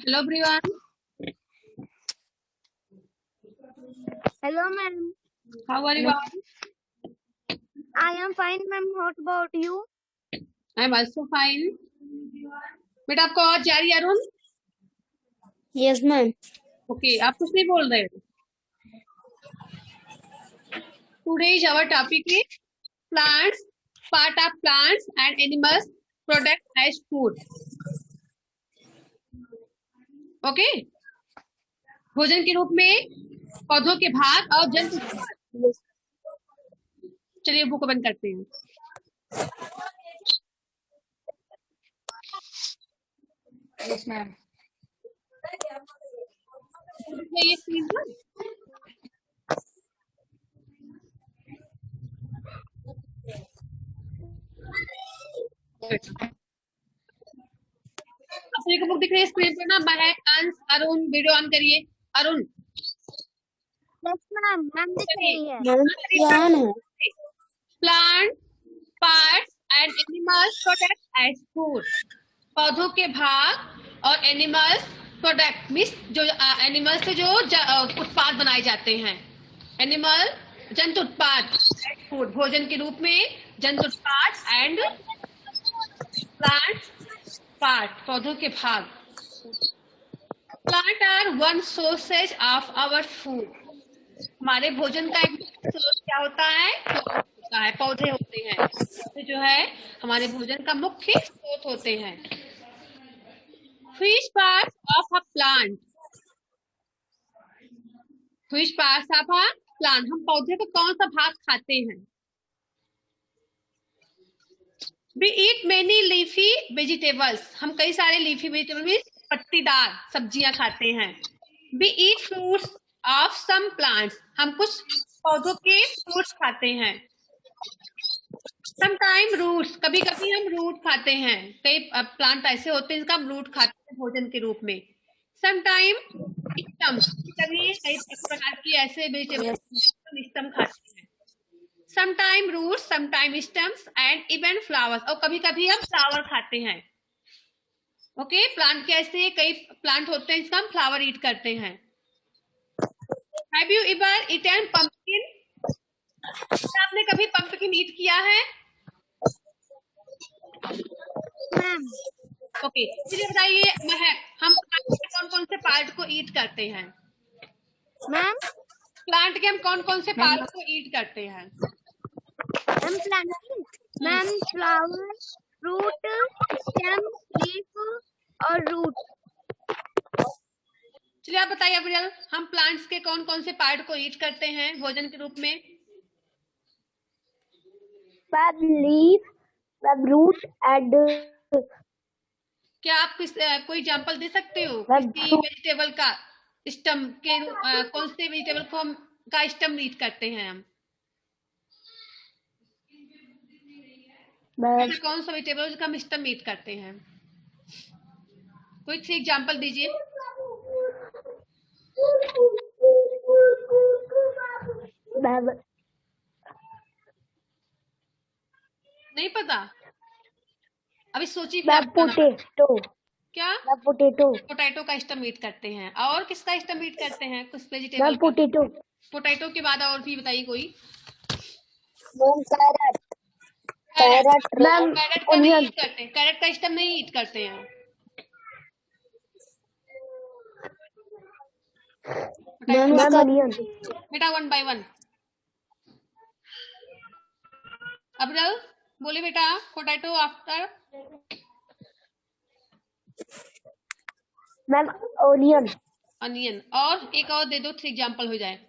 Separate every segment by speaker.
Speaker 1: Hello everyone.
Speaker 2: Hello, ma'am.
Speaker 1: How are you all?
Speaker 2: I am fine, ma'am. What about you?
Speaker 1: I am also fine. बेटा आपको आवाज जा रही है Arun?
Speaker 2: Yes, ma'am.
Speaker 1: Okay, आप कुछ नहीं बोल रहे हो. Today's our topic is plants, part of plants and animals product as food. Okay, भोजन के रूप में पौधों के भाग और जंतु उत्पाद. चलिए बुक बंद करते हैं.
Speaker 2: Yes, ma'am.
Speaker 1: ये स्क्रीन पर अपने को बुक दिख रही है स्क्रीन पर ना. महक, अंश, अरुण वीडियो ऑन करिए. Arun
Speaker 2: Yes, ma'am. Ma'am दिख रही है.
Speaker 1: Plant parts and animals product as food. पौधों के भाग और एनिमल्स प्रोडक्ट मीन्स जो एनिमल से जो उत्पाद बनाए जाते हैं. एनिमल जंतु उत्पाद फूड भोजन के रूप में. जंतु उत्पाद एंड प्लांट पार्ट पौधों के भाग. Plant are one sources of our food. हमारे भोजन का एक सोर्स क्या होता है? पौधे होते हैं. पौधे जो है हमारे भोजन का मुख्य स्रोत होते हैं. Which parts of a plant? Which parts of a plant? हम पौधे का कौन सा भाग खाते हैं? We eat many leafy vegetables. हम कई सारे leafy vegetables पत्तीदार सब्जियां खाते हैं. We eat fruits of some plants. हम कुछ पौधों के फ्रूट्स खाते हैं. Sometimes roots. कभी कभी हम रूट खाते हैं. कई प्लांट ऐसे होते हैं जिनका हम रूट खाते हैं भोजन के रूप में. Sometimes stems. कभी कई प्रकार की ऐसे वेजिटेबल्स स्टम खाते हैं. Sometime roots, sometime stems and even flowers. और कभी कभी हम फ्लावर खाते हैं. ओके, प्लांट के ऐसे कई प्लांट होते हैं जिसका हम फ्लावर ईट करते हैं. Have you ever eaten pumpkin? आपने कभी पंपकिन ईट किया है?
Speaker 2: मैम.
Speaker 1: ओके, चलिए बताइए महक, हम प्लांट के कौन कौन से पार्ट को ईट करते हैं?
Speaker 2: मैम.
Speaker 1: प्लांट के हम कौन कौन से पार्ट को ईट करते हैं?
Speaker 2: Ma'am plant. Ma'am flower, fruit, stem, leaf और रूट.
Speaker 1: चलिए आप बताइए अब्रियल, हम प्लांट्स के कौन कौन से पार्ट को ईट करते हैं भोजन के रूप में?
Speaker 2: Fab leaf, fab root and
Speaker 1: क्या आप कोई एग्जांपल दे सकते हो
Speaker 2: fab
Speaker 1: किसी
Speaker 2: fruit.
Speaker 1: वेजिटेबल का स्टम के कौन से वेजिटेबल को हम का स्टम ईट करते हैं हम? ऐसा कौन सा वेजिटेबल का हम स्टम ईट करते हैं? कोई एग्जांपल दीजिए. नहीं पता? अभी सोचिए फिर आप बताना.
Speaker 2: पोटैटो.
Speaker 1: क्या?
Speaker 2: पोटैटो.
Speaker 1: पोटैटो का स्टम ईट करते हैं. और किसका स्टम ईट करते हैं? कुछ वेजिटेबल का.
Speaker 2: पोटैटो.
Speaker 1: पोटैटो के बाद और भी बताइए कोई.
Speaker 2: कैरेट.
Speaker 1: कैरेट का नहीं ईट करते. कैरेट का स्टम नहीं ईट करते हैं. बेटा वन बाय वन. अब्रल बोले बेटा potato after.
Speaker 2: Ma'am onion.
Speaker 1: Onion. और एक और दे दो, 3 एग्जांपल हो जाए.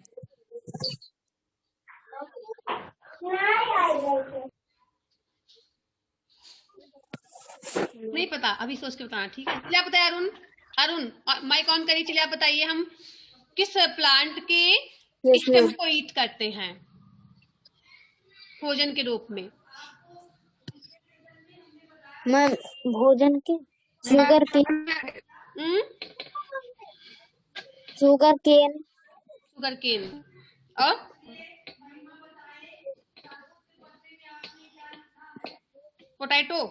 Speaker 1: नहीं पता? अभी सोच के बताना. ठीक है, चलिए आप बताइए अरुण. अरुण माइक ऑन करिए. चलिए आप बताइए हम किस प्लांट के स्टेम को ईट करते हैं भोजन के रूप में?
Speaker 2: मैम भोजन के sugar cane. Sugar cane.
Speaker 1: Sugar cane. और पोटैटो.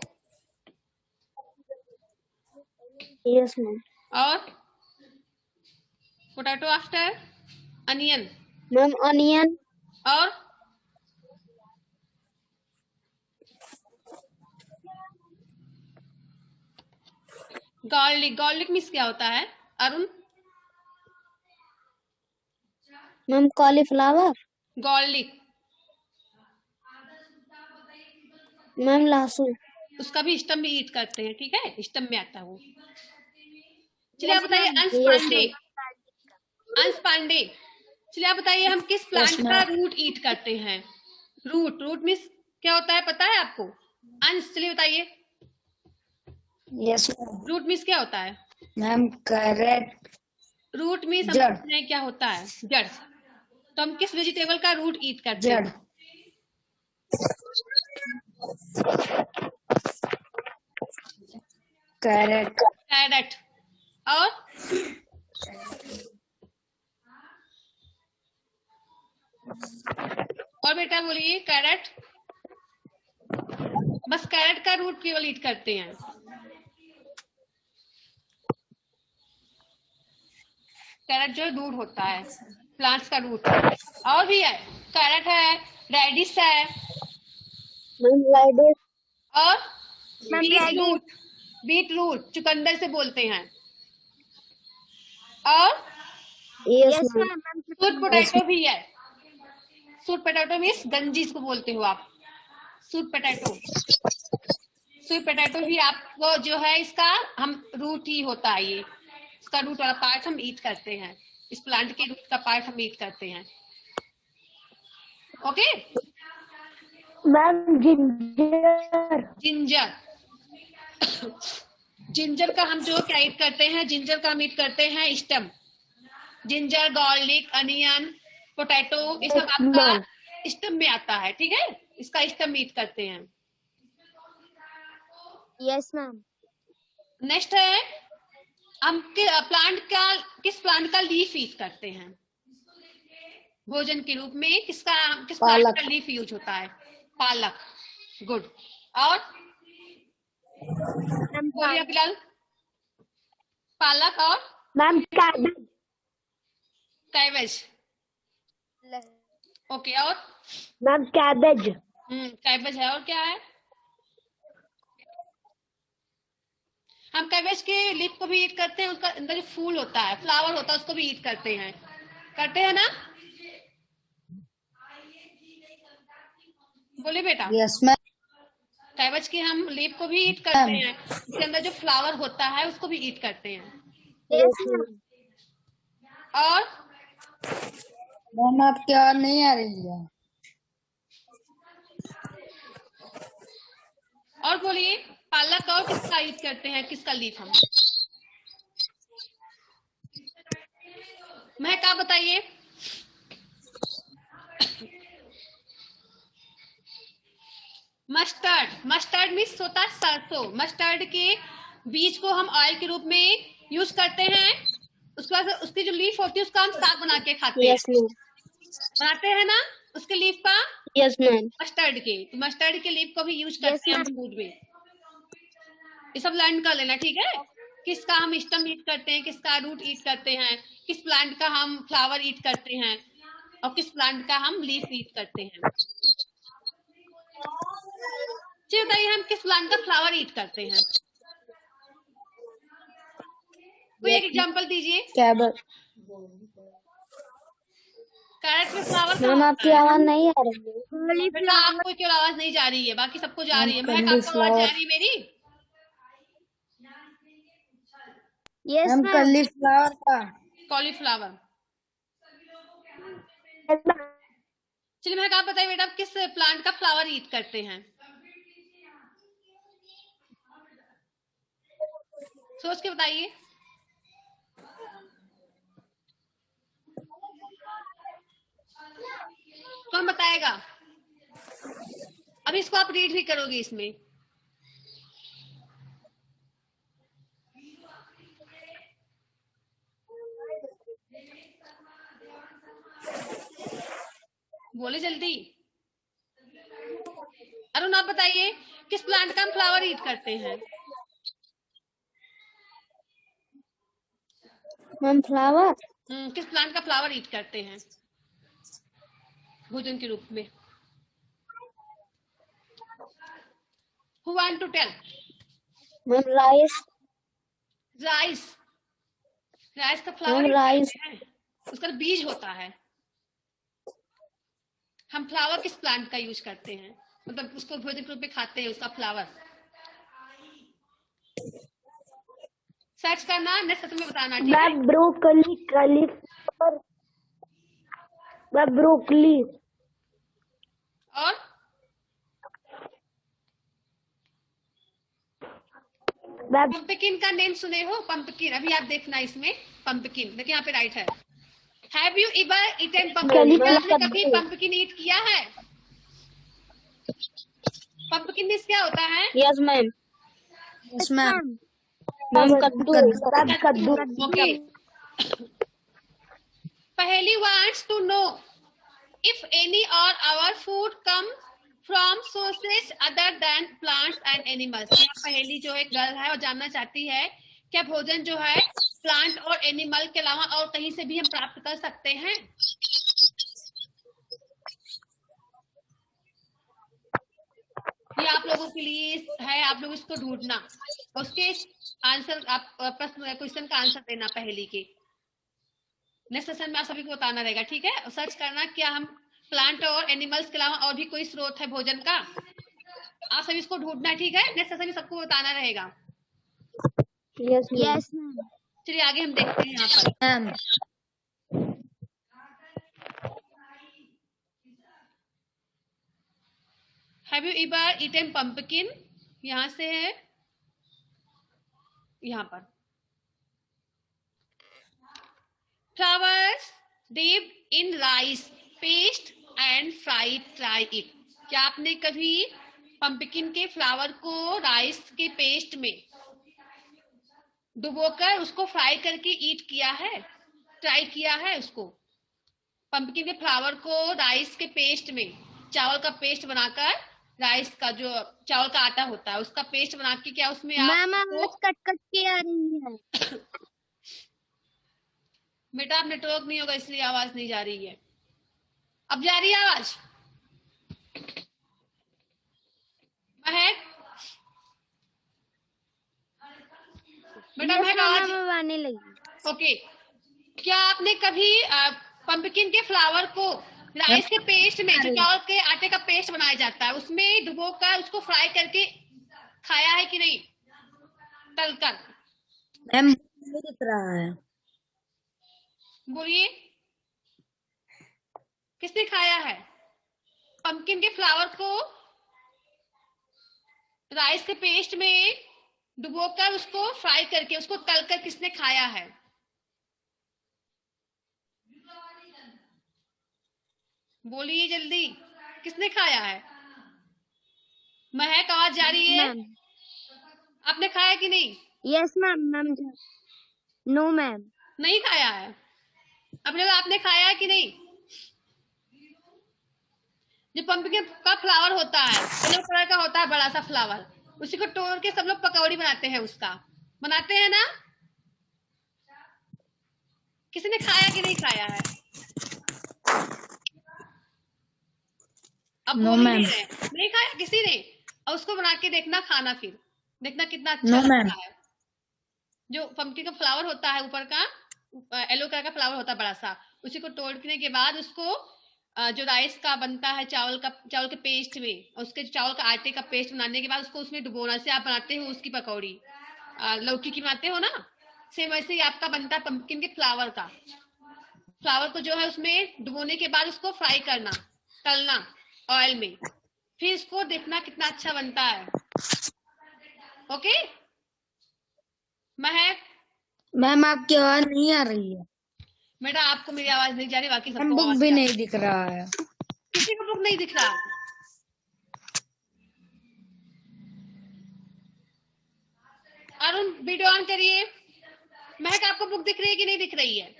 Speaker 2: Yes ma'am.
Speaker 1: और potato after onion
Speaker 2: Ma'am, onion.
Speaker 1: और गार्लिक। गार्लिक मीन्स क्या होता है Arun?
Speaker 2: Ma'am, cauliflower.
Speaker 1: Garlic
Speaker 2: Ma'am, लहसुन.
Speaker 1: उसका भी स्टम भी ईट करते हैं, ठीक है, स्टम में आता है वो। चलिए आप बताइए अंश
Speaker 2: Yes,
Speaker 1: पांडे।
Speaker 2: ma'am.
Speaker 1: अंश पांडे, चलिए आप बताइए हम किस
Speaker 2: Yes,
Speaker 1: प्लांट का
Speaker 2: ma'am.
Speaker 1: रूट ईट करते हैं? रूट, रूट मीन्स क्या होता है पता है आपको? अंश चलिए बताइए,
Speaker 2: Yes, ma'am.
Speaker 1: रूट मीन्स क्या होता है?
Speaker 2: Ma'am, carrot.
Speaker 1: रूट मीन्स हम
Speaker 2: जड़.
Speaker 1: पूछ रहे हैं क्या होता है? जड़। तो हम किस वेजिटेबल का रूट ईट करते
Speaker 2: जड़.
Speaker 1: हैं?
Speaker 2: Carrot.
Speaker 1: कैरेट। और बेटा बोलिए कैरेट। बस कैरेट का रूट केवल ईट करते हैं। कैरेट जो रूट होता है, प्लांट्स का रूट। और भी है, कैरेट है, रेडिश है,
Speaker 2: Ma'am, radish.
Speaker 1: और
Speaker 2: Ma'am,
Speaker 1: beet
Speaker 2: radish.
Speaker 1: Root. Beetroot चुकंदर से बोलते हैं। और
Speaker 2: Yes, ma'am.
Speaker 1: स्वीट पोटैटो भी है। स्वीट पोटैटो मीन्स गंजी इसको बोलते हो आप, स्वीट पोटैटो। स्वीट पोटैटो भी आपको जो है इसका हम रूट ही होता है, ये इसका रूट वाला पार्ट हम ईट करते हैं। इस प्लांट के रूट का पार्ट हम ईट करते हैं। Okay.
Speaker 2: Ma'am, ginger.
Speaker 1: Ginger. Ginger का हम जो क्या ईट करते हैं? जिंजर का हम ईट करते हैं स्टम। जिंजर, गार्लिक, अनियन, पोटैटो, ये सब आपका स्टम में आता है, ठीक है, इसका स्टम ईट करते हैं।
Speaker 2: Yes, ma'am.
Speaker 1: नेक्स्ट है हम प्लांट का, किस प्लांट का लीफ ईट करते हैं भोजन के रूप में? किस प्लांट का लीफ यूज होता है? पालक। गुड। और बोलिए फिलहाल। पालक और
Speaker 2: Ma'am, cabbage.
Speaker 1: कैबेज। ओके। और
Speaker 2: Ma'am, cabbage.
Speaker 1: कैबेज है, और क्या है? हम कैबेज के लीफ को भी ईट करते हैं, उसका अंदर जो फूल होता है, फ्लावर होता है, उसको भी ईट करते हैं। करते हैं ना? बोले बेटा।
Speaker 2: Yes, ma'am.
Speaker 1: कैबेज के हम लीफ को भी ईट करते हैं, उसके अंदर जो फ्लावर होता है उसको भी ईट करते हैं।
Speaker 2: Yes, ma'am.
Speaker 1: और
Speaker 2: मैम आपकी आवाज नहीं आ रही है।
Speaker 1: और बोलिए पालक और किसका ईट करते हैं, किसका लीफ हम? महक आप बताइए। मस्टर्ड। मस्टर्ड मीन्स होता है सरसों। मस्टर्ड के बीज को हम ऑयल के रूप में यूज करते हैं। उसके बाद उसकी जो लीफ होती है उसका हम साग बना के खाते हैं।
Speaker 2: Yes, ma'am.
Speaker 1: बनाते हैं ना उसके लीफ का?
Speaker 2: Yes, ma'am.
Speaker 1: मस्टर्ड के, तो मस्टर्ड के लीफ को भी यूज करते हैं हम फूड में। ये सब लर्न कर लेना, ठीक है। किसका हम स्टम ईट करते हैं, किसका रूट ईट करते हैं, किस प्लांट का हम फ्लावर ईट करते हैं, और किस प्लांट का हम लीफ ईट करते हैं। चलिए बताइए हम किस प्लांट का फ्लावर ईट करते हैं? कोई एक एग्जांपल दीजिए।
Speaker 2: कैबेज।
Speaker 1: कैरेट में फ्लावर कहाँ
Speaker 2: मैम
Speaker 1: होता
Speaker 2: आपकी
Speaker 1: है?
Speaker 2: आवाज नहीं आ रही है।
Speaker 1: बेटा आपको केवल आवाज नहीं जा रही है, बाकी सबको जा रही है। महक आपको आवाज
Speaker 2: cauliflower.
Speaker 1: जा रही है मेरी?
Speaker 2: Yes, ma'am. cauliflower का।
Speaker 1: कॉलीफ्लावर। चलिए महक आप बताइए बेटा, आप किस प्लांट का फ्लावर ईट करते हैं? सोच के बताइए। कौन बताएगा? अब इसको आप रीड भी करोगे इसमें। बोले जल्दी। अरुण आप बताइए किस प्लांट का हम फ्लावर ईट करते हैं?
Speaker 2: Ma'am flower.
Speaker 1: किस प्लांट का फ्लावर ईट करते हैं भोजन के रूप में? Who want to tell?
Speaker 2: Ma'am rice.
Speaker 1: Rice. Rice का फ्लावर ईट
Speaker 2: राइस।
Speaker 1: करते हैं, उसका बीज होता है। हम फ्लावर किस प्लांट का यूज करते हैं, मतलब उसको भोजन के रूप में खाते हैं, उसका फ्लावर? सर्च करना, नेक्स्ट तुम्हें बताना, ठीक है?
Speaker 2: ब्रोकली, कॉलीफ्लावर, ब्रोकली
Speaker 1: और पंपकिन का नेम सुने हो? पंपकिन, अभी आप देखना इसमें पंपकिन, देखिए यहाँ पे राइट है। Have you ever eaten pumpkin? आपने कभी पंपकिन ईट किया है? पंपकिन मीन्स क्या होता है?
Speaker 2: Yes ma'am.
Speaker 3: Yes ma'am.
Speaker 2: Ma'am कद्दू।
Speaker 1: ओके। पहेली wants to know if any or our food come from sources other than plants and animals. यह पहेली जो एक गर्ल है और जानना चाहती है क्या भोजन जो है प्लांट और एनिमल के अलावा और कहीं से भी हम प्राप्त कर सकते हैं? ये आप लोगों के लिए है, आप लोग इसको ढूंढना, उसके आंसर, आप प्रश्न क्वेश्चन का आंसर देना पहेली के। नेक्स्ट सेशन में आप सभी को बताना रहेगा, ठीक है? सर्च करना क्या हम प्लांट और एनिमल्स के अलावा और भी कोई स्रोत है भोजन का, आप सभी इसको ढूंढना, ठीक है? नेक्स्ट सेशन में सबको बताना रहेगा।
Speaker 2: यस
Speaker 1: चलिए आगे हम देखते हैं यहाँ पर। Have you ever eaten pumpkin? यहाँ से है, यहाँ पर flowers dipped in rice paste and fried, try it. क्या आपने कभी पंपकिन के फ्लावर को राइस के पेस्ट में डुबोकर उसको फ्राई करके ईट किया है, ट्राई किया है उसको? पंपकिन के फ्लावर को राइस के पेस्ट में, चावल का पेस्ट बनाकर, राइस का जो चावल का आटा होता है उसका पेस्ट बना के, क्या उसमें आप
Speaker 2: कट के आ रही है।
Speaker 1: बेटा आप नेटवर्क नहीं होगा इसलिए आवाज नहीं जा रही है। अब जा रही है आवाज? महक, बेटा महक आवाज
Speaker 2: आने लगी।
Speaker 1: ओके। क्या आपने कभी पंपकिन के फ्लावर को राइस के पेस्ट में, जो चावल के आटे का पेस्ट बनाया जाता है, उसमें डुबोकर उसको फ्राई करके खाया है कि नहीं, तलकर?
Speaker 3: मैम नहीं दिख रहा है।
Speaker 1: बोलिए, किसने खाया है पंपकिन के फ्लावर को राइस के पेस्ट में डुबोकर उसको फ्राई करके, उसको तलकर किसने खाया है? बोलिए जल्दी, किसने खाया है? महक आवाज जा रही है? आपने खाया कि नहीं?
Speaker 2: Yes ma'am. नो मैम,
Speaker 1: नहीं खाया है। अब लोग आपने खाया है कि नहीं? जो पंपकिन का फ्लावर होता है, येलो कलर का होता है, बड़ा सा फ्लावर, उसी को तोड़ के सब लोग पकौड़ी बनाते हैं, उसका बनाते हैं ना? किसी ने खाया कि नहीं खाया है? अब
Speaker 3: नो मैम।
Speaker 1: नहीं खाया किसी ने? और उसको बना के देखना, खाना, फिर देखना कितना अच्छा
Speaker 3: नो
Speaker 1: लगता
Speaker 3: मैम।
Speaker 1: है। जो पंपकिन का फ्लावर होता है, ऊपर का येलो कलर का फ्लावर होता है बड़ा सा, उसी को तोड़ने के बाद उसको जो राइस का बनता है, चावल के पेस्ट में, उसके चावल का आटे का पेस्ट बनाने के बाद उसको उसमें डुबोना, से आप बनाते हो उसकी पकौड़ी, लौकी की बनाते हो ना, सेम वैसे ही आपका बनता है पंपकिन के फ्लावर का। फ्लावर को जो है उसमें डुबोने के बाद उसको फ्राई करना, तलना ऑयल में, फिर इसको देखना कितना अच्छा बनता है। ओके महक?
Speaker 3: मैम आपकी आवाज नहीं आ रही है।
Speaker 1: बेटा आपको मेरी आवाज नहीं जा रही, बाकी
Speaker 3: मैम
Speaker 1: सबको
Speaker 3: बुक भी नहीं दिख रहा है।
Speaker 1: किसी को बुक नहीं दिख रहा? अरुण वीडियो ऑन करिए। महक आपको बुक दिख रही है कि नहीं दिख रही है?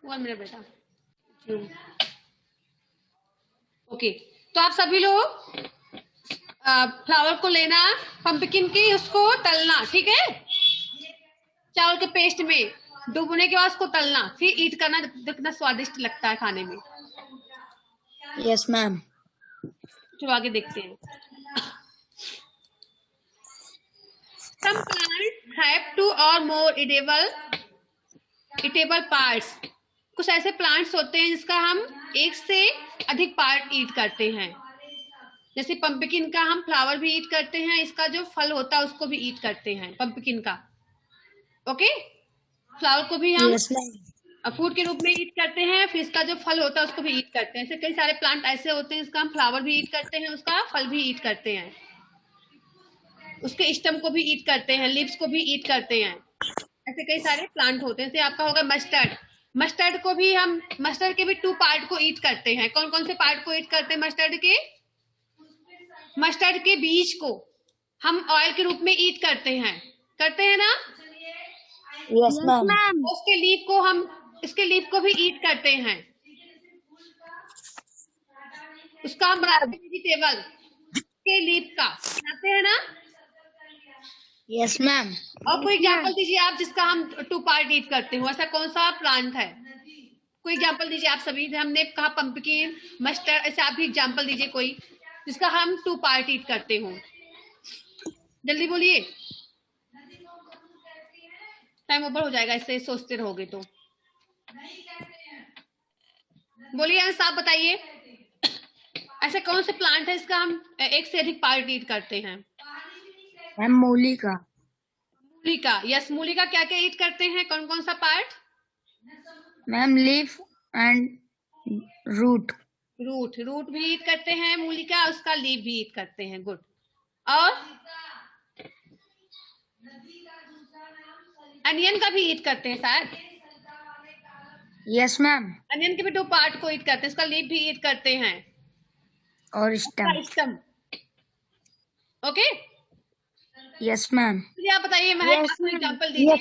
Speaker 1: वन मिनट बेटा। ओके, तो आप सभी लोग फ्लावर को लेना, पंपकिन की उसको तलना, ठीक है, चावल के पेस्ट में डूबने के बाद उसको तलना, फिर ईट करना, कितना स्वादिष्ट लगता है खाने में।
Speaker 3: Yes ma'am.
Speaker 1: चलो आगे देखते हैं। Some plants have two or more eatable parts. कुछ ऐसे प्लांट्स होते हैं जिसका हम एक से अधिक पार्ट ईट करते हैं। जैसे पंपकिन का हम फ्लावर भी ईट करते हैं, इसका जो फल होता है उसको भी ईट करते हैं, पंपकिन का। ओके, फ्लावर को भी हम
Speaker 3: यस मैम।
Speaker 1: फूड के रूप में ईट करते हैं, फिर इसका जो फल होता है उसको भी ईट करते हैं। ऐसे कई सारे प्लांट ऐसे होते हैं जिसका हम फ्लावर भी ईट करते हैं, उसका फल भी ईट करते हैं, उसके स्टम को भी ईट करते हैं, लीव्स को भी ईट करते हैं। ऐसे कई सारे प्लांट होते हैं। जैसे आपका होगा मस्टर्ड, मस्टर्ड को भी हम, मस्टर्ड के भी 2 पार्ट को ईट करते हैं। कौन कौन से पार्ट को ईट करते हैं मस्टर्ड के? मस्टर्ड के बीज को हम ऑयल के रूप में ईट करते हैं ना।
Speaker 3: Yes ma'am.
Speaker 1: उसके लीफ को हम, इसके लीफ को भी ईट करते हैं, उसका हम बनाते हैं वेजिटेबल, के लीफ का बनाते हैं ना।
Speaker 3: Yes ma'am.
Speaker 1: और कोई एग्जाम्पल दीजिए आप जिसका हम 2 पार्ट ईट करते हो, ऐसा कौन सा प्लांट है? कोई एग्जाम्पल दीजिए आप सभी। हमने कहा पंपकिन, मस्टर्ड, ऐसे आप भी एग्जाम्पल दीजिए कोई जिसका हम 2 पार्ट ईट करते हो। जल्दी बोलिए, टाइम ओवर हो जाएगा इससे सोचते रहोगे तो। बोलिए आप बताइए, ऐसे कौन से प्लांट है इसका हम एक से अधिक पार्ट ईट करते हैं?
Speaker 3: मैम मूली का।
Speaker 1: मूली का, यस, मूली का क्या क्या ईट करते हैं, कौन कौन सा part?
Speaker 3: Ma'am leaf and root.
Speaker 1: Root भी ईट करते हैं मूली का, उसका लीफ भी ईट करते हैं। गुड। और अनियन का भी ईट करते हैं शायद।
Speaker 3: Yes ma'am.
Speaker 1: अनियन के भी 2 पार्ट को ईट करते हैं, इसका लीफ भी ईट करते हैं
Speaker 3: और स्टम।
Speaker 1: Okay,
Speaker 3: yes ma'am.
Speaker 1: आप बताइए महक, आपको एग्जांपल दीजिए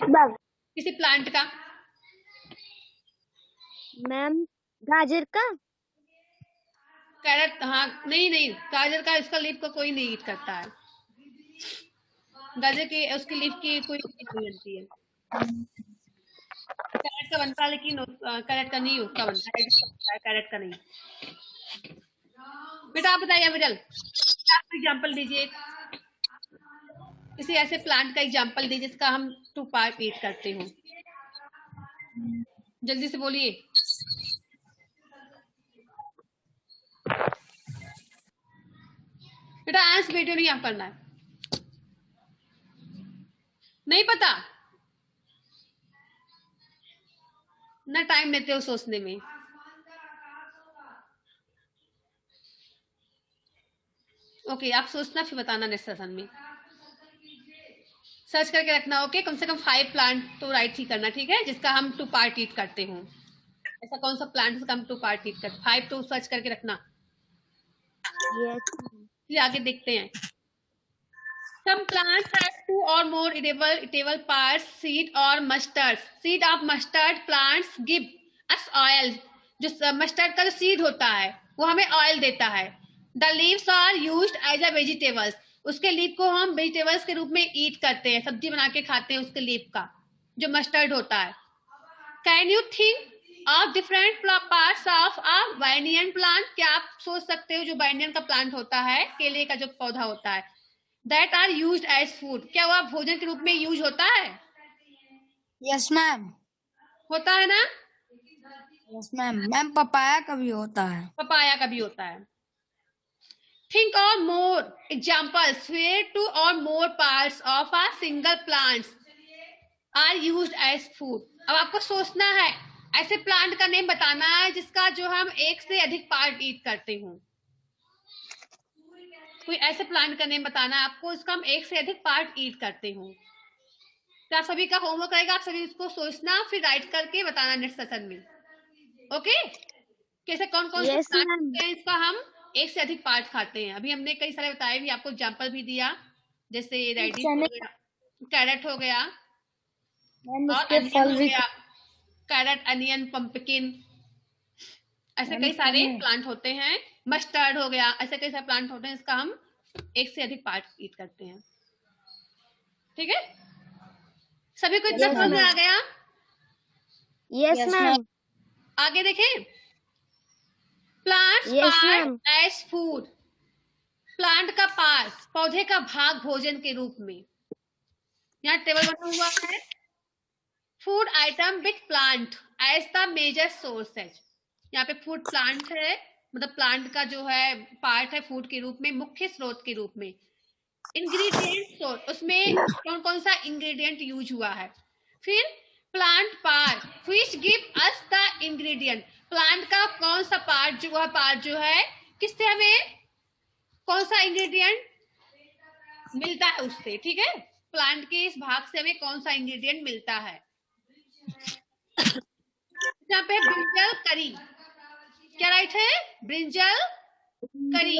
Speaker 1: किसी प्लांट का।
Speaker 2: मैम गाजर का।
Speaker 1: कैरेट, हाँ, नहीं, गाजर का इसका लीफ का कोई नहीं ईट करता है, गाजर की उसकी लीफ की कोई नहीं बनती है। कैरेट का बनता है, लेकिन कैरेट का नहीं उसका बनता है, कैरेट का नहीं। बेटा आप बताइए अविरल, आप एग्जांपल दीजिए, किसी ऐसे प्लांट का एग्जांपल दीजिए जिसका हम 2 पार्ट ईट करते हो। जल्दी से बोलिए। बेटा आंस वीडियो नहीं आप करना है, नहीं पता ना, टाइम लेते हो सोचने में। ओके, आप सोचना फिर बताना नेक्स्ट सेशन में, सर्च करके रखना। ओके, कम से कम 5 प्लांट तो राइट ही करना, ठीक है, जिसका हम 2 पार्ट ईट करते हो। ऐसा कौन सा प्लांट जिसका हम 2 पार्ट ईट करते, 5 तो सर्च करके रखना। फिर आगे देखते हैं। Some plants have 2 or more eatable parts, seed or mustard. Seed of mustard plants give us oil. जो मस्टर्ड का जो सीड होता है वो हमें ऑयल देता है। The leaves are used as a vegetables. उसके लीफ को हम वेजिटेबल्स के रूप में ईट करते हैं, सब्जी बना के खाते हैं उसके लीफ का, जो मस्टर्ड होता है। Can you think of different parts of a banyan plant? क्या आप सोच सकते हो जो banyan का प्लांट होता है, केले का जो पौधा होता है, that are used as food, क्या वह भोजन के रूप में यूज होता है?
Speaker 3: Yes ma'am.
Speaker 1: होता है ना।
Speaker 3: Yes ma'am. मैम पपाया का भी होता है।
Speaker 1: पपाया का भी होता है। Think of more examples where 2 or more parts of a single plant are used as food. अब आपको सोचना है, ऐसे प्लांट का नेम बताना है जिसका जो हम एक से अधिक पार्ट ईट करते हो। कोई ऐसे प्लांट का नेम बताना है आपको, इसका हम एक से अधिक पार्ट ईट करते हो। तो आप सभी का होमवर्क रहेगा, आप सभी इसको सोचना, फिर राइट करके बताना नेक्स्ट सेशन में। ओके, कैसे कौन कौन से प्लांट होते हैं इसका हम एक से अधिक पार्ट खाते हैं। अभी हमने कई सारे बताए भी, आपको एग्जांपल भी दिया, जैसे रेडिश हो गया, कैरेट हो गया, और अनियन हो गया, कैरेट, अनियन, पंपकिन, ऐसे कई सारे प्लांट होते हैं। मस्टर्ड हो गया, ऐसे कई सारे प्लांट होते हैं इसका हम एक से अधिक पार्ट ईट करते हैं। ठीक है, सभी को इतना समझ में आ गया?
Speaker 2: Yes, ma'am.
Speaker 1: आगे देखें, plants
Speaker 2: Yes,
Speaker 1: part
Speaker 2: ma'am.
Speaker 1: As food. Plant का पार्ट, पौधे का भाग भोजन के रूप में। यहाँ टेबल बना हुआ है, food item with plant as the major sources. यहाँ पे फूड प्लांट है, मतलब प्लांट का जो है पार्ट है फूड के रूप में, मुख्य स्रोत के रूप में। इंग्रेडिएंट सोर्स, उसमें कौन कौन सा इंग्रेडिएंट यूज हुआ है। फिर plant part which give us the ingredient. Plant का कौन सा पार्ट जो है किससे हमें कौन सा इंग्रेडिएंट मिलता है उससे। ठीक है, प्लांट के इस भाग से हमें कौन सा इंग्रेडिएंट मिलता है। यहाँ पे ब्रिंजल करी, क्या राइट है, ब्रिंजल करी।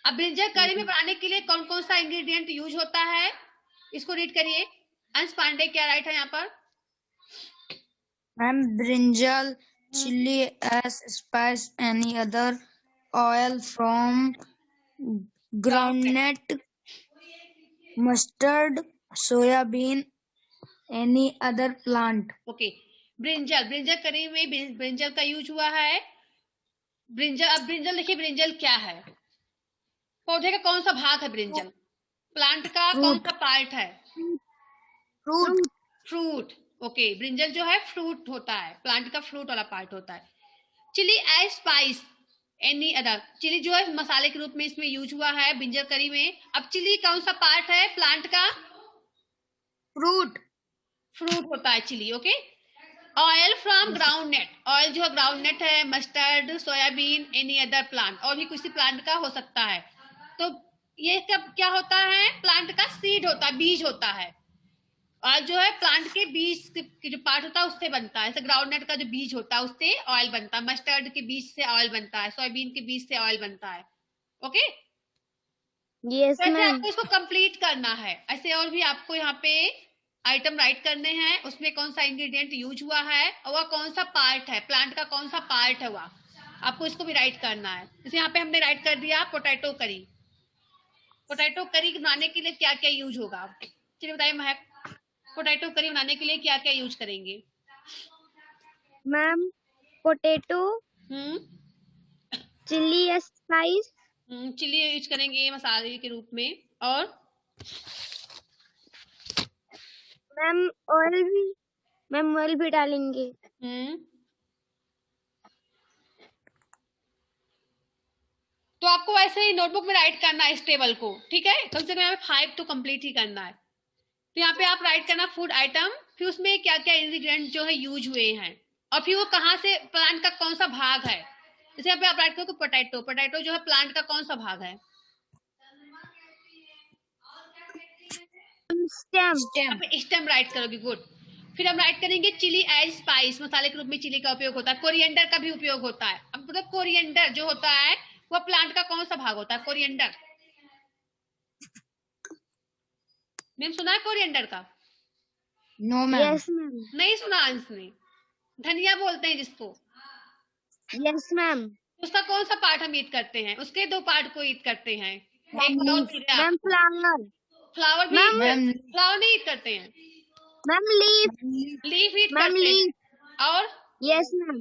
Speaker 1: अब ब्रिंजल करी में बनाने के लिए कौन कौन सा इंग्रेडिएंट यूज होता है, इसको रीड करिए। अंश पांडे, क्या राइट है यहाँ पर?
Speaker 3: Ma'am brinjal, chili as spice, any other oil from groundnut, mustard, soya bean, any other plant.
Speaker 1: Okay, brinjal, brinjal करी में ब्रिंजल का यूज हुआ है। ब्रिंजल, अब ब्रिंजल देखिए, ब्रिंजल क्या है, पौधे का कौन सा भाग है ब्रिंजल, प्लांट का कौन सा पार्ट है,
Speaker 3: Fruit.
Speaker 1: फ्रूट। ओके, ब्रिंजल जो है फ्रूट होता है, प्लांट का फ्रूट वाला पार्ट होता है। Chili as spice, any other, chili जो है मसाले के रूप में इसमें यूज हुआ है ब्रिंजल करी में। अब चिली कौन सा पार्ट है प्लांट का,
Speaker 3: Fruit.
Speaker 1: फ्रूट होता है chili. Okay, oil from groundnut, oil जो है ग्राउंडनट है, mustard, soybean, any other plant, और भी किसी प्लांट का हो सकता है। तो ये कब क्या होता है, प्लांट का सीड होता है, बीज होता है। ऑयल जो है प्लांट के बीज के जो पार्ट होता है उससे बनता है, जैसे ग्राउंडनट का जो बीज होता है उससे ऑयल बनता है, मस्टर्ड के बीज से ऑयल बनता है, सोयाबीन के बीज से ऑयल बनता है। ओके,
Speaker 2: Yes,
Speaker 1: तो ऐसे
Speaker 2: ma'am.
Speaker 1: आपको इसको कंप्लीट करना है। ऐसे और भी आपको यहाँ पे आइटम राइट करने हैं, उसमें कौन सा इंग्रेडिएंट यूज हुआ है और वह कौन सा पार्ट है, प्लांट का कौन सा पार्ट है वह, आपको इसको भी राइट करना है। जैसे यहाँ पे हमने राइट कर दिया पोटैटो करी। पोटैटो करी बनाने के लिए क्या क्या यूज होगा, चलिए बताइए महक, पोटैटो करी बनाने के लिए क्या क्या यूज करेंगे।
Speaker 2: Ma'am, potato, chili as spice,
Speaker 1: chili use करेंगे मसाले के रूप में, और
Speaker 2: मैम ऑयल भी डालेंगे।
Speaker 1: तो आपको वैसे ही नोटबुक में राइट करना है इस टेबल को। ठीक है, कम से कम यहाँ पे 5 तो कंप्लीट ही करना है। तो यहाँ पे आप राइट करना फूड आइटम, फिर उसमें क्या क्या इंग्रेडिएंट जो है यूज हुए हैं, और फिर वो कहाँ से, प्लांट का कौन सा भाग है। जैसे यहाँ पे आप राइट करो पोटैटो, पोटैटो जो है प्लांट का कौन सा भाग है, स्टेम राइट करोगे, गुड। फिर हम राइट करेंगे चिली एज स्पाइस, मसाले के रूप में चिली का उपयोग होता है, कोरिएंडर का भी उपयोग होता है। अब मतलब कोरिएंडर जो होता है वह प्लांट का कौन सा भाग होता है, कोरिएंडर, मैम सुना है कोरिएंडर का?
Speaker 3: No ma'am.
Speaker 2: Yes, ma'am.
Speaker 1: नहीं सुना अंश ने, धनिया बोलते हैं जिसको।
Speaker 2: Yes, ma'am.
Speaker 1: उसका कौन सा पार्ट हम ईट करते हैं, उसके 2 पार्ट को ईट करते हैं। एक और मिल गया,
Speaker 2: Ma'am, flower.
Speaker 1: फ्लावर भी, फ्लावर नहीं ईट करते हैं,
Speaker 2: Ma'am, leaf.
Speaker 1: लीफ ईट
Speaker 2: Ma'am,
Speaker 1: करते हैं,
Speaker 2: leaf.
Speaker 1: और
Speaker 2: Yes, ma'am.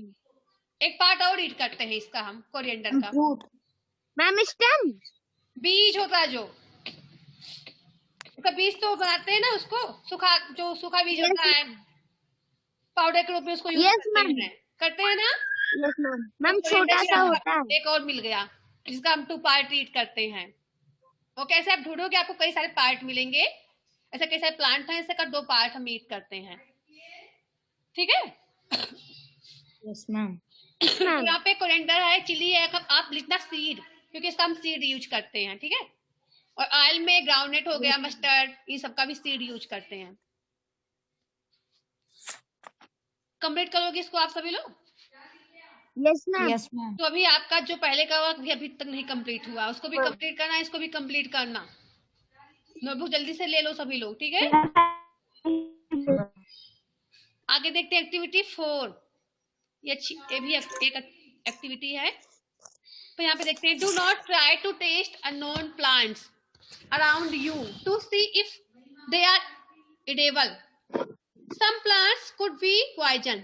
Speaker 1: एक पार्ट और ईट करते हैं इसका हम, कोरिएंडर का,
Speaker 3: Fruit.
Speaker 2: Ma'am, stem.
Speaker 1: बीज होता है जो, उसका बीज तो बनाते हैं ना, उसको सूखा, जो सूखा बीज होता है पाउडर के रूप में उसको यूज करते हैं ना।
Speaker 2: Yes, ma'am. Ma'am, छोटा सा होता है।
Speaker 1: एक और मिल गया जिसका हम 2 पार्ट ईट करते हैं। ओके, ऐसे आप ढूंढोगे आपको कई सारे पार्ट मिलेंगे, ऐसे कई सारे प्लांट हैं, ऐसे का 2 पार्ट हम ईट करते हैं। ठीक है,
Speaker 3: Yes ma'am.
Speaker 1: यहाँ पे कोरिएंडर है, चिली है, आप लिखना सीड, क्योंकि इसका हम सीड यूज करते हैं। ठीक है, और ऑयल में ग्राउंडनट हो गया, मस्टर्ड, ये सबका भी सीड यूज करते हैं। कंप्लीट करोगे इसको आप सभी लोग?
Speaker 2: Yes, ma'am.
Speaker 3: Yes ma'am.
Speaker 1: तो अभी आपका जो पहले का वर्क भी अभी तक नहीं कंप्लीट हुआ, उसको भी कंप्लीट करना है, इसको भी कंप्लीट करना। नोटबुक जल्दी से ले लो सभी लोग। ठीक है, आगे देखते हैं एक्टिविटी 4। ये भी एक एक्टिविटी है, तो यहाँ पे देखते हैं, do not try to taste unknown plants around you to see if they are edible. Some plants could be poison.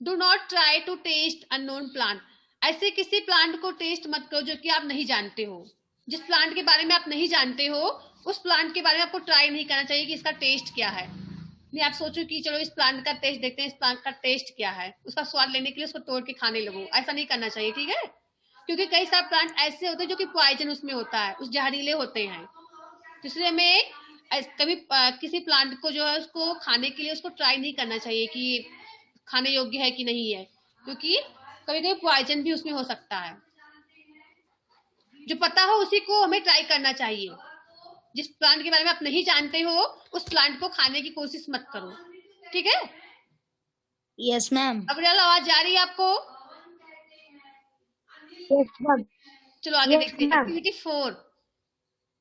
Speaker 1: Do not try to taste unknown plant. ऐसे किसी प्लांट को टेस्ट मत करो जो कि आप नहीं जानते हो। जिस प्लांट के बारे में आप नहीं जानते हो उस प्लांट के बारे में आपको ट्राई नहीं करना चाहिए कि इसका टेस्ट क्या है। नहीं आप सोचो कि चलो इस प्लांट का टेस्ट देखते हैं, इस प्लांट का टेस्ट क्या है, उसका स्वाद लेने के लिए उसको तोड़ के खाने लगो, ऐसा नहीं करना चाहिए, ठीक है। क्योंकि कई सारे प्लांट ऐसे होते हैं जो कि पॉइजन उसमें होता है, उस जहरीले होते हैं। इसलिए हमें कभी किसी प्लांट को जो है उसको खाने के लिए उसको ट्राई नहीं करना चाहिए कि खाने योग्य है कि नहीं है, क्योंकि कभी कभी पॉइजन भी उसमें हो सकता है। जो पता हो उसी को हमें ट्राई करना चाहिए। जिस प्लांट के बारे में आप नहीं जानते हो उस प्लांट को खाने की कोशिश मत करो, ठीक है।
Speaker 3: Yes ma'am.
Speaker 1: अब रियल आवाज जा रही है आपको?
Speaker 2: Yes, ma'am.
Speaker 1: चलो आगे
Speaker 2: Yes,
Speaker 1: देखते हैं।
Speaker 2: ma'am.
Speaker 1: Activity 4,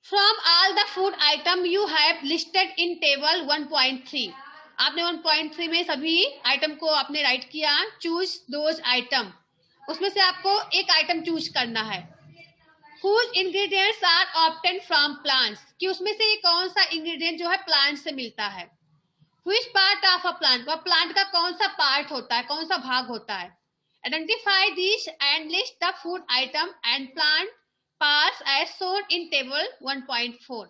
Speaker 1: from all the food item you have listed in table 1.3। आपने 1.3 में सभी आइटम को आपने राइट किया। चूज दोज आइटम, उसमें से आपको एक आइटम चूज करना है। Whose ingredients are obtained from plants, कि उसमें से कौन सा इंग्रेडिएंट जो है प्लांट से मिलता है। Which part of a plant, वह प्लांट का कौन सा पार्ट होता है, कौन सा भाग होता है। Identify these and list the food item and plant parts as shown in table 1.4।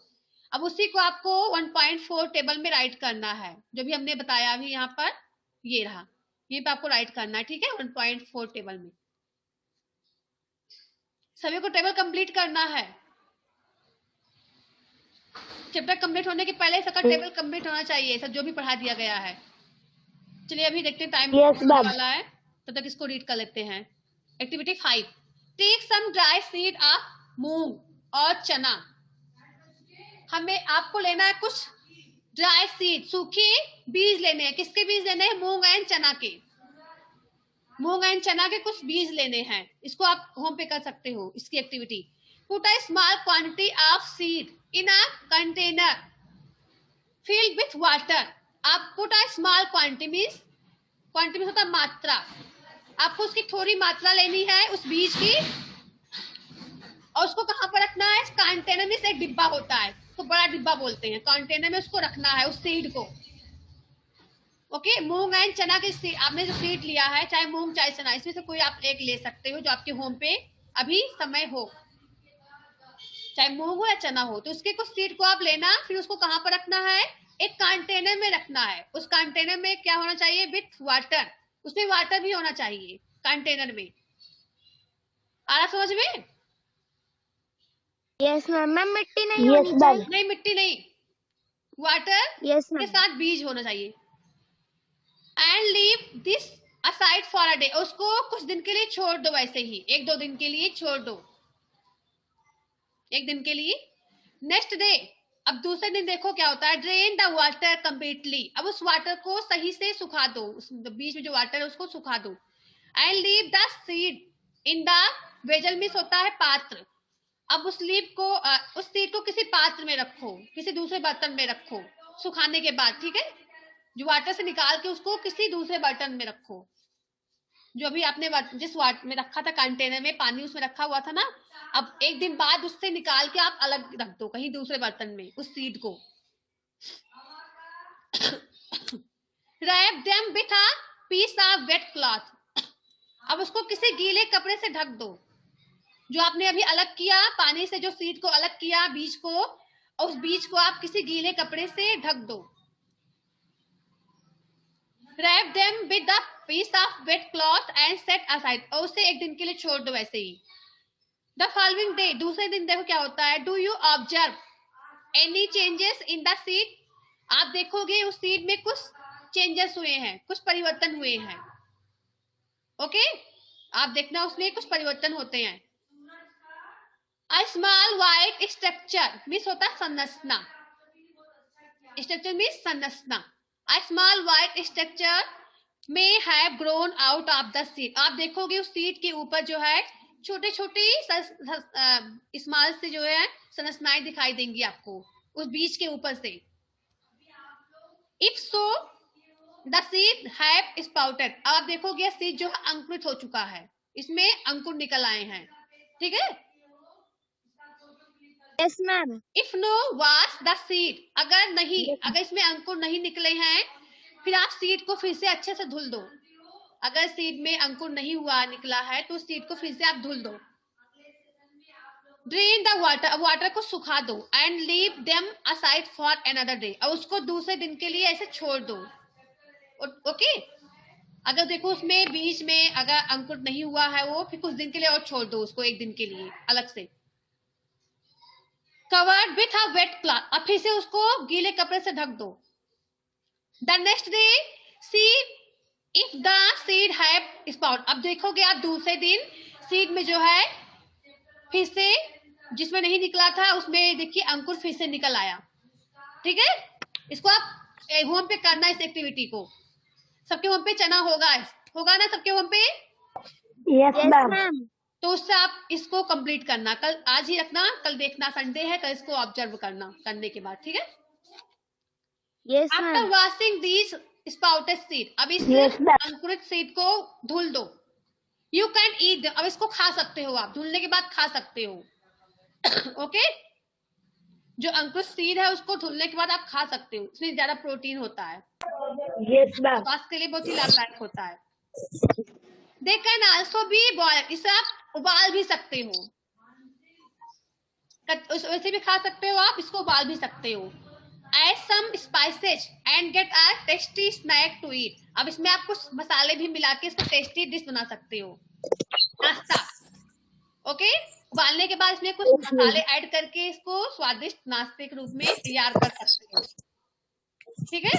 Speaker 1: अब उसी को आपको 1.4 टेबल में राइट करना है, जो भी हमने बताया अभी यहाँ पर, ये रहा, ये पे आपको राइट करना है, ठीक है। 1.4 टेबल में सभी को टेबल कंप्लीट करना है। चैप्टर कंप्लीट होने के पहले सबका टेबल कंप्लीट होना चाहिए, सब जो भी पढ़ा दिया गया है। चलिए अभी देखते हैं, टाइम वाला है तो तक इसको रीड कर लेते हैं। Activity 5, take some dry seed of मूंग और चना। हमें आपको लेना है कुछ ड्राई सीड, सूखे बीज लेने हैं। किसके बीज लेने हैं? मूंग एंड चना के। मूंग एंड चना के कुछ बीज लेने हैं। इसको आप होम पे कर सकते हो, इसकी activity. Put a small quantity of seed in a container filled with water. आप put a small quantity means, quantity में होता है मात्रा, आपको उसकी थोड़ी मात्रा लेनी है उस बीज की, और उसको कहाँ पर रखना है? कंटेनर में से एक डिब्बा होता है, तो बड़ा डिब्बा बोलते हैं, कंटेनर में उसको रखना है उस सीड को। ओके, मूंग एंड चना के आपने जो सीड लिया है, चाहे मूंग चाहे चना, इसमें से कोई आप एक ले सकते हो जो आपके होम पे अभी समय हो, चाहे मूंग हो या चना हो। तो उसके कुछ सीड को आप लेना, फिर उसको कहाँ पर रखना है? एक कंटेनर में रखना है। उस कंटेनर में क्या होना चाहिए? विथ वाटर, उसमें वाटर भी होना चाहिए कंटेनर में। आ रहा समझ में?
Speaker 2: Yes, ma'am. मैम मिट्टी नहीं होनी चाहिए।
Speaker 1: नहीं मिट्टी नहीं, वाटर
Speaker 2: Yes,
Speaker 1: के
Speaker 2: ma'am.
Speaker 1: साथ बीज होना चाहिए। And leave this aside for a day, उसको कुछ दिन के लिए छोड़ दो, वैसे ही 1-2 दिन के लिए छोड़ दो, 1 दिन के लिए। नेक्स्ट डे, अब दूसरे दिन देखो क्या होता है। ड्रेन द वाटर कंप्लीटली, अब उस वाटर को सही से सुखा दो, उस बीच में जो वाटर है उसको सुखा दो। And leave the seed in the vessel, miss होता है पात्र। अब उस लीव को उस सीड को किसी पात्र में रखो, किसी दूसरे बर्तन में रखो सुखाने के बाद, ठीक है। जो वाटर से निकाल के उसको किसी दूसरे बर्तन में रखो, जो अभी आपने जिस वाटर में रखा था कंटेनर में, पानी उसमें रखा हुआ था ना, अब 1 दिन बाद उससे निकाल के आप अलग रख दो कहीं दूसरे बर्तन में उस सीड को। Wrap them with a piece of wet cloth, अब उसको किसी गीले कपड़े से ढक दो। जो आपने अभी अलग किया पानी से, जो सीड को अलग किया बीज को, और उस बीज को आप किसी गीले कपड़े से ढक दो। Wrap them with a piece of wet cloth and set aside, और उसे 1 दिन के लिए छोड़ दो वैसे ही। The following day, दूसरे दिन देखो क्या होता है। Do you observe any changes in the seed, आप देखोगे उस सीड में कुछ चेंजेस हुए हैं, कुछ परिवर्तन हुए हैं। ओके, आप देखना उसमें कुछ परिवर्तन होते हैं। A small white structure means होता है संरचना, स्ट्रक्चर मीन्स संरचना। A small white structure may have grown out of the seed, आप देखोगे उस सीड के ऊपर जो है छोटे छोटे स्मॉल से जो है संरचनाएं दिखाई देंगी आपको उस बीज के ऊपर से। If so the seed have sprouted, अब आप देखोगे सीड जो है अंकुरित हो चुका है, इसमें अंकुर निकल आए हैं। ठीक है।
Speaker 2: Yes, ma'am.
Speaker 1: If no wash the seed, अगर इसमें अंकुर नहीं निकले हैं, फिर आप सीड को फिर से अच्छे से धुल दो। अगर सीड में अंकुर नहीं हुआ निकला है तो सीड को फिर से आप धुल दो। ड्रेन द वाटर, वाटर को सुखा दो and leave them aside for another day, और उसको दूसरे दिन के लिए ऐसे छोड़ दो। ओके। अगर देखो उसमें बीच में अगर अंकुर नहीं हुआ है वो, फिर कुछ दिन के लिए और छोड़ दो उसको, एक दिन के लिए अलग से। Covered with a wet cloth, अब फिर से उसको गीले कपड़े से ढक दो। The next day see if the seed have sprout, अब देखोगे आप दूसरे दिन सीड में जो है फिर से जिसमें नहीं निकला था उसमें देखिए अंकुर फिर से निकल आया। ठीक है। इसको आप होम पे करना, इस एक्टिविटी को। सबके होम पे चना होगा ना सबके होम पे?
Speaker 2: Yes, ma'am.
Speaker 1: तो उससे आप इसको कंप्लीट करना, कल आज ही रखना, कल देखना संडे है, कल इसको ऑब्जर्व करना करने के बाद। ठीक है।
Speaker 2: Yes,
Speaker 1: after
Speaker 2: ma'am.
Speaker 1: Washing these sprouted seed, अब इस
Speaker 2: Yes, ma'am.
Speaker 1: अंकुरित सीड को धुल दो। यू कैन ईट, अब इसको खा सकते हो, आप धुलने के बाद खा सकते हो। ओके। जो अंकुरित सीड है उसको धुलने के बाद आप खा सकते हो, इसमें ज्यादा प्रोटीन होता है,
Speaker 2: Yes, ma'am.
Speaker 1: स्वास्थ्य के लिए बहुत ही लाभदायक होता है। They can also be boil, इसे आप उबाल भी सकते हो, वैसे भी खा सकते हो आप, इसको उबाल भी सकते हो। Add some spices and get a tasty snack to eat, अब इसमें आप कुछ मसाले भी मिला के इसको टेस्टी डिश बना सकते हो, नाश्ता। ओके। उबालने के बाद इसमें कुछ मसाले ऐड करके इसको स्वादिष्ट नाश्ते के रूप में तैयार कर सकते हो। ठीक है।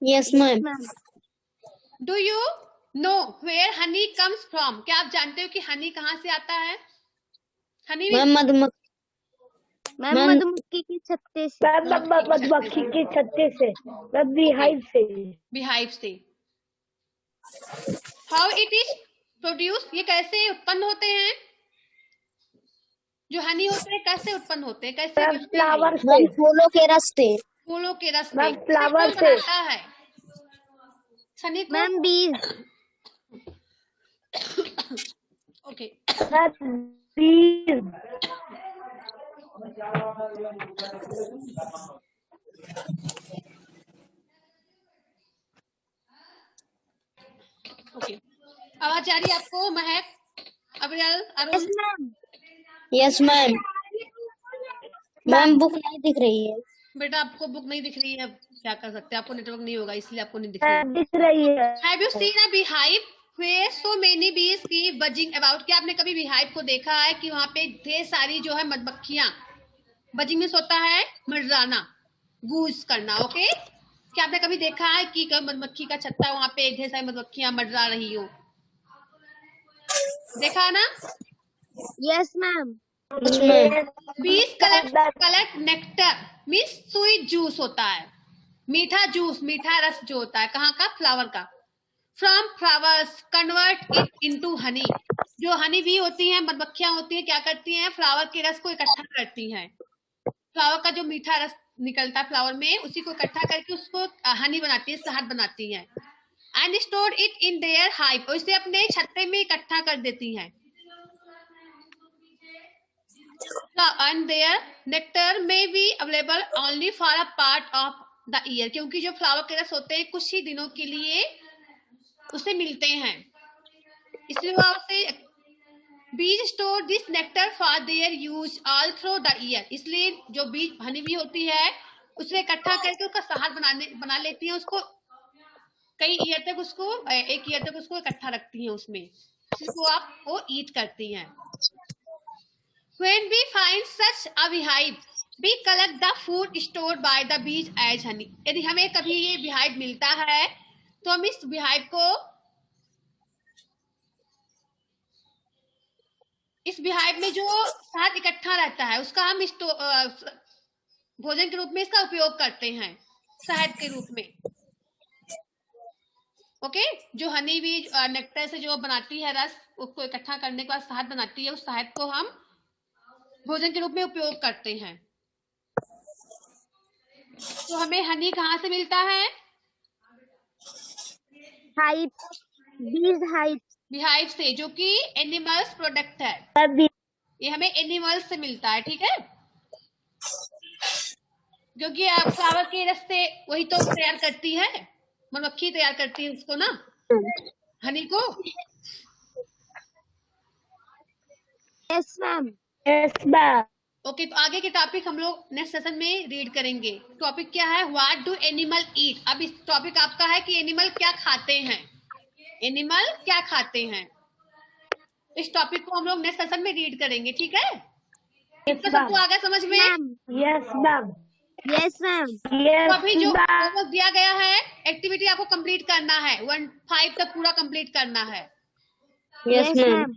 Speaker 2: Yes, ma'am.
Speaker 1: Do you know where honey comes from, क्या आप जानते हो कि हनी कहाँ से आता है? हनी भी
Speaker 2: मैम मधुमक्खी की छत्ते से। मधुमक्खी की छत्ते से, बीहाइव से।
Speaker 1: बिहाइव से। हाउ इट इज प्रोड्यूस, ये कैसे उत्पन्न होते हैं? जो हनी होते हैं कैसे उत्पन्न होते हैं, कैसे बनते हैं?
Speaker 2: फ्लावर से, फूलों के रस से।
Speaker 1: फूलों के रस से।
Speaker 2: फ्लावर
Speaker 1: कौन
Speaker 2: से।
Speaker 1: बनाता है हनी को?
Speaker 2: मैम बीज।
Speaker 1: ओके।
Speaker 2: बीज।
Speaker 1: ओके। आवाज आ रही है आपको महक, अब्रियल, Arun?
Speaker 2: Yes ma'am. Yes ma'am. Ma'am book नहीं दिख रही है।
Speaker 1: बेटा आपको बुक नहीं दिख रही है, क्या कर सकते हैं, आपको नेटवर्क नहीं होगा इसलिए आपको नहीं दिख रही है।
Speaker 2: दिख रही है।
Speaker 1: Have you seen a beehive where so many bees keep buzzing about, क्या आपने कभी beehive को देखा है कि वहां पे ढेर सारी जो है मधुमक्खियां, बजिंग में होता है मंडराना, गूज करना। ओके। क्या आपने कभी देखा है कि मधुमक्खी का छत्ता वहां पे ढेर सारी मधुमक्खियां मंडरा रही हो? देखा ना?
Speaker 2: Yes ma'am.
Speaker 1: बीज collect nectar, means sweet juice होता है, मीठा जूस, मीठा रस जो होता है, कहाँ का? फ्लावर का। From flowers convert it into Honey, जो हनी भी होती है, मधुमक्खियां होती है, क्या करती हैं? फ्लावर के रस को इकट्ठा करती हैं, फ्लावर का जो मीठा रस निकलता है फ्लावर में, उसी को इकट्ठा करके उसको हनी बनाती है, शहद बनाती है। And store it in their hive, और इसे अपने छत्ते में इकट्ठा कर देती हैं। एंड देयर नेक्टर में be available only for a part of the year, क्योंकि जो फ्लावर के रस होते हैं कुछ ही दिनों के लिए उसे मिलते हैं, इसलिए वो उसे बीज store this nectar for their use all through the year, इसलिए जो बीज हनी भी होती है उसे इकट्ठा करके उसका शहद बना लेती है, उसको कई ईयर तक उसको, एक ईयर तक उसको इकट्ठा रखती हैं उसमें, जिसको आप वो ईट करती हैं। When we find such a beehive, we collect the food stored by the bees as honey. यदि हमें कभी ये beehive मिलता है तो हम इस beehive को, इस beehive में जो शहद इकट्ठा रहता है उसका हम भोजन के रूप में इसका उपयोग करते हैं, शहद के रूप में। ओके। जो हनी भी नेक्टर से जो बनाती है रस, उसको इकट्ठा करने के बाद शहद बनाती है, उस शहद को हम भोजन के रूप में उपयोग करते हैं। तो हमें हनी कहाँ से मिलता है?
Speaker 2: हाइव, बीज हाइव।
Speaker 1: बिहाइव से, जो कि एनिमल्स प्रोडक्ट है। ये हमें एनिमल्स से मिलता है, ठीक है, क्योंकि आप फ्लावर के रस से वही तो तैयार करती है, मधुमक्खी तैयार करती है उसको ना, हनी को।
Speaker 2: Yes ma'am. Yes ma'am.
Speaker 1: Okay, तो आगे के टॉपिक हम लोग नेक्स्ट सेशन में रीड करेंगे। टॉपिक क्या है, व्हाट डू एनिमल ईट। अब इस टॉपिक आपका है कि एनिमल क्या खाते हैं, एनिमल क्या खाते हैं। इस टॉपिक को हम लोग नेक्स्ट सेशन में रीड करेंगे, ठीक है। कितना सबको आ गया समझ में?
Speaker 2: Yes ma'am. Yes ma'am.
Speaker 1: तो अभी जो होमवर्क दिया गया है, एक्टिविटी आपको कंप्लीट करना है, 1-5 तक पूरा कंप्लीट करना है।
Speaker 2: Yes ma'am.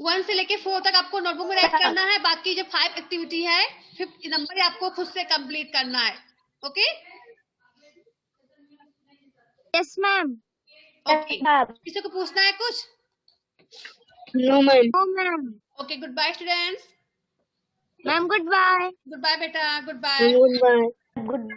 Speaker 1: 1 से लेके 4 तक आपको नोटबुक में राइट करना है। बाकी जो 5 एक्टिविटी है, 5th नंबर आपको खुद से कंप्लीट करना है। ओके।
Speaker 2: Yes ma'am.
Speaker 1: ओके, किसी को पूछना है कुछ?
Speaker 2: No ma'am. No ma'am.
Speaker 1: Okay, goodbye students.
Speaker 2: Ma'am goodbye.
Speaker 1: Goodbye बेटा, goodbye.
Speaker 2: Goodbye. Good